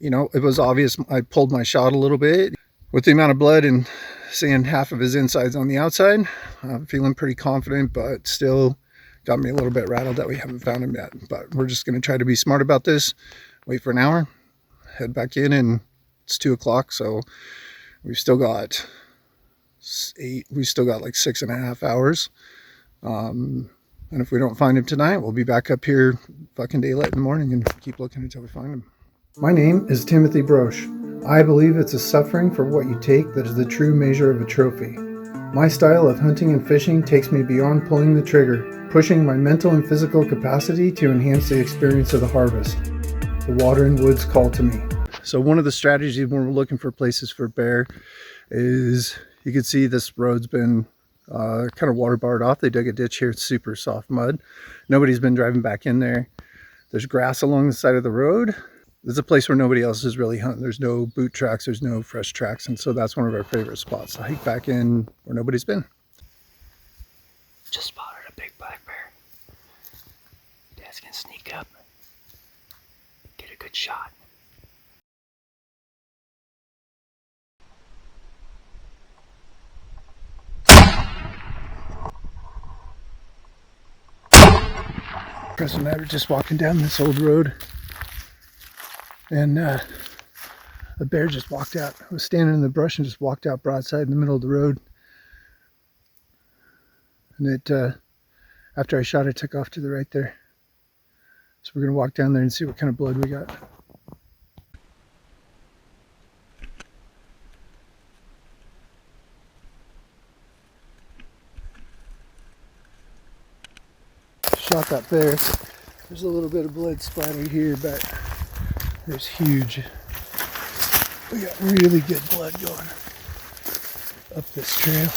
you know, it was obvious I pulled my shot a little bit. With the amount of blood and seeing half of his insides on the outside, I'm feeling pretty confident, but still got me a little bit rattled that we haven't found him yet. But we're just going to try to be smart about this, wait for an hour, head back in, and it's 2 o'clock, so we've still got like 6.5 hours. And if we don't find him tonight, we'll be back up here fucking daylight in the morning and keep looking until we find him. My name is Timothy Broche. I believe it's a suffering for what you take that is the true measure of a trophy. My style of hunting and fishing takes me beyond pulling the trigger, pushing my mental and physical capacity to enhance the experience of the harvest. The water and woods call to me. So one of the strategies when we're looking for places for bear is, you can see this road's been kind of water barred off. They dug a ditch here. It's super soft mud. Nobody's been driving back in there. There's grass along the side of the road. There's a place where nobody else is really hunting. There's no boot tracks. There's no fresh tracks. And so that's one of our favorite spots to hike back in where nobody's been. Just spotted a big black bear. Dad's gonna sneak up, get a good shot. Preston and I were just walking down this old road, and a bear just walked out. I was standing in the brush and just walked out broadside in the middle of the road. And it, after I shot, it took off to the right there. So we're gonna walk down there and see what kind of blood we got. Shot that bear. There's a little bit of blood splattered here, but there's huge. We got really good blood going up this trail.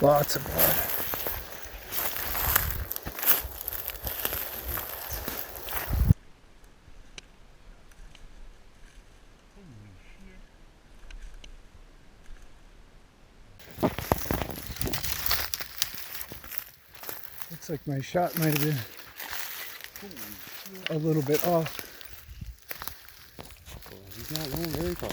Lots of blood. Looks like my shot might have been a little bit off. Oh, he's not going very far.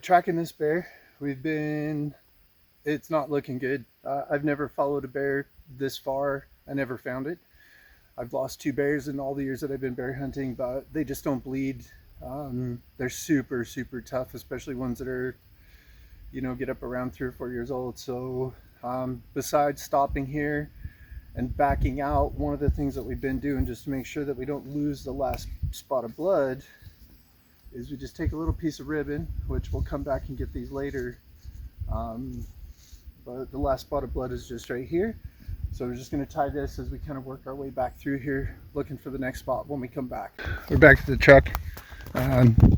Tracking this bear, it's not looking good. I've never followed a bear this far. I never found it. I've lost 2 bears in all the years that I've been bear hunting, but they just don't bleed. They're super, super tough, especially ones that are, you know, get up around 3 or 4 years old. So besides stopping here and backing out, one of the things that we've been doing just to make sure that we don't lose the last spot of blood is we just take a little piece of ribbon, which we'll come back and get these later. But the last spot of blood is just right here. So we're just gonna tie this as we kind of work our way back through here, looking for the next spot when we come back. We're back at the truck.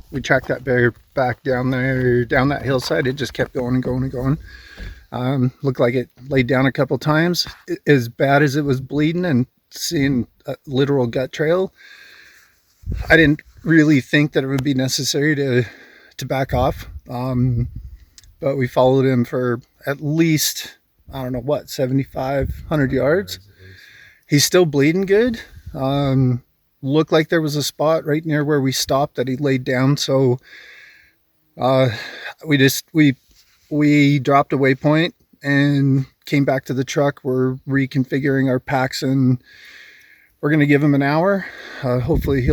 We tracked that bear back down there, down that hillside. It just kept going and going and going. Looked like it laid down a couple times. As bad as it was bleeding and seeing a literal gut trail, I didn't really think that it would be necessary to back off. But we followed him for at least, I don't know what, 75, 100 yards. He's still bleeding good. Looked like there was a spot right near where we stopped that he laid down. So we dropped a waypoint and came back to the truck. We're reconfiguring our packs and we're going to give him an hour. Hopefully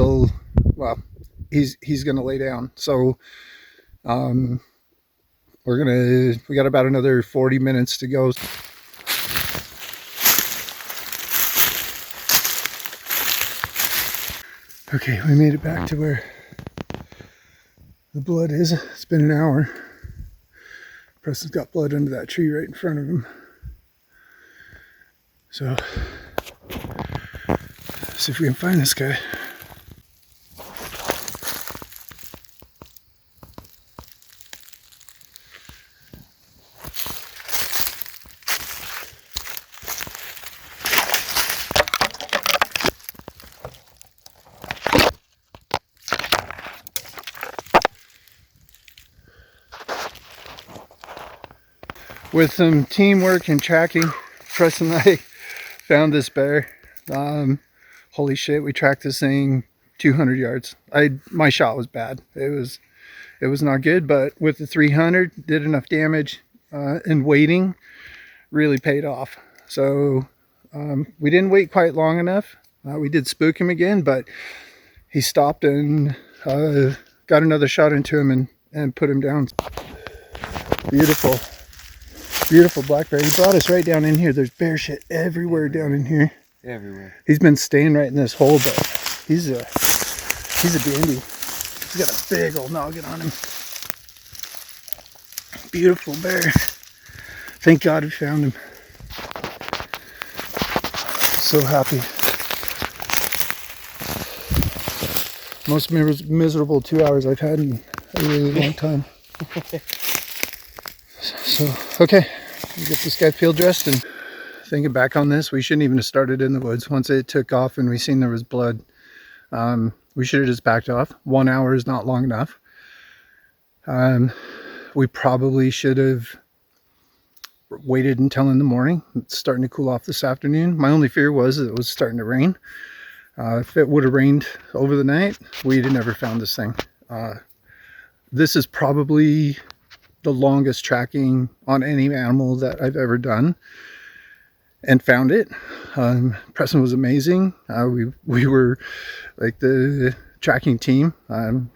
he's going to lay down. So we got about another 40 minutes to go. Okay, we made it back to where the blood is. It's been an hour. Preston's got blood under that tree right in front of him. So, see if we can find this guy. with some teamwork and tracking, Preston and I found this bear. Holy shit, we tracked this thing 200 yards. My shot was bad. It was not good, but with the 300, did enough damage, and waiting really paid off. So we didn't wait quite long enough. We did spook him again, but he stopped and got another shot into him and put him down. Beautiful, beautiful black bear. He brought us right down in here. There's bear shit everywhere down in here. Everywhere. He's been staying right in this hole, but he's a dandy. He's got a big old noggin on him. Beautiful bear. Thank God we found him. So happy. Most miserable 2 hours I've had in a really long time. So, okay, we get this guy field dressed, and thinking back on this, we shouldn't even have started in the woods. Once it took off and we seen there was blood, we should have just backed off. 1 hour is not long enough. We probably should have waited until in the morning. It's starting to cool off this afternoon. My only fear was that it was starting to rain. If it would have rained over the night, we'd have never found this thing. This is probably the longest tracking on any animal that I've ever done, and found it. Preston was amazing. We were like the tracking team.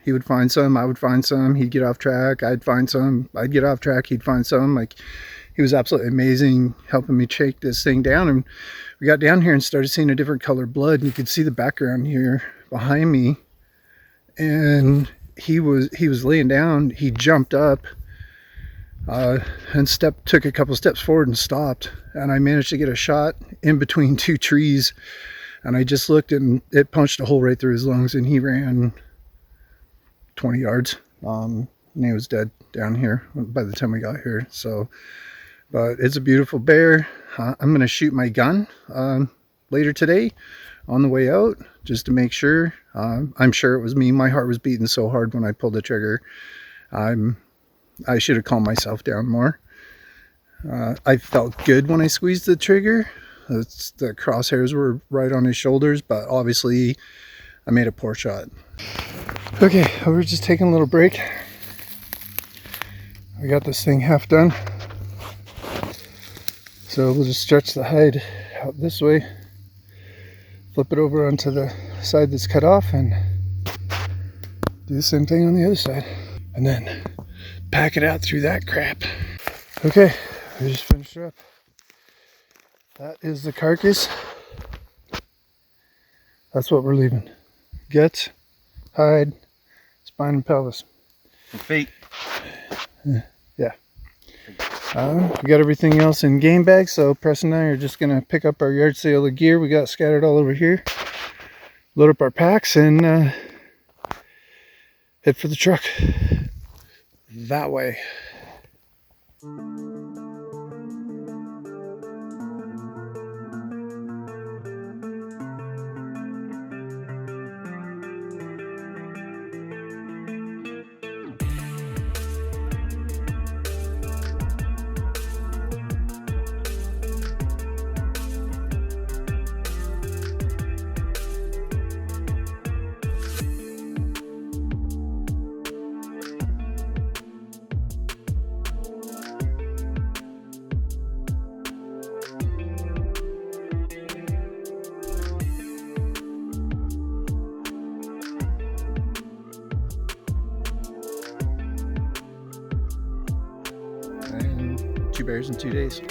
He would find some, I would find some, he'd get off track, I'd find some, I'd get off track, he'd find some. Like, he was absolutely amazing helping me shake this thing down. And we got down here and started seeing a different color blood. You could see the background here behind me, and he was laying down. He jumped up and took a couple steps forward and stopped, and I managed to get a shot in between two trees, and I just looked and it punched a hole right through his lungs, and he ran 20 yards, and he was dead down here by the time we got here. So, but it's a beautiful bear. I'm gonna shoot my gun later today on the way out, just to make sure. I'm sure it was me. My heart was beating so hard when I pulled the trigger. I should have calmed myself down more. I felt good when I squeezed the trigger. The crosshairs were right on his shoulders, but obviously I made a poor shot. Okay, we're just taking a little break. We got this thing half done. So we'll just stretch the hide out this way, flip it over onto the side that's cut off, and do the same thing on the other side. And then pack it out through that crap. Okay, we just finished up. That is the carcass. That's what we're leaving. Guts, hide, spine, and pelvis. And feet. Yeah. We got everything else in game bags, so Preston and I are just going to pick up our yard sale of gear we got scattered all over here, load up our packs, and head for the truck that way. And 2 bears in 2 days.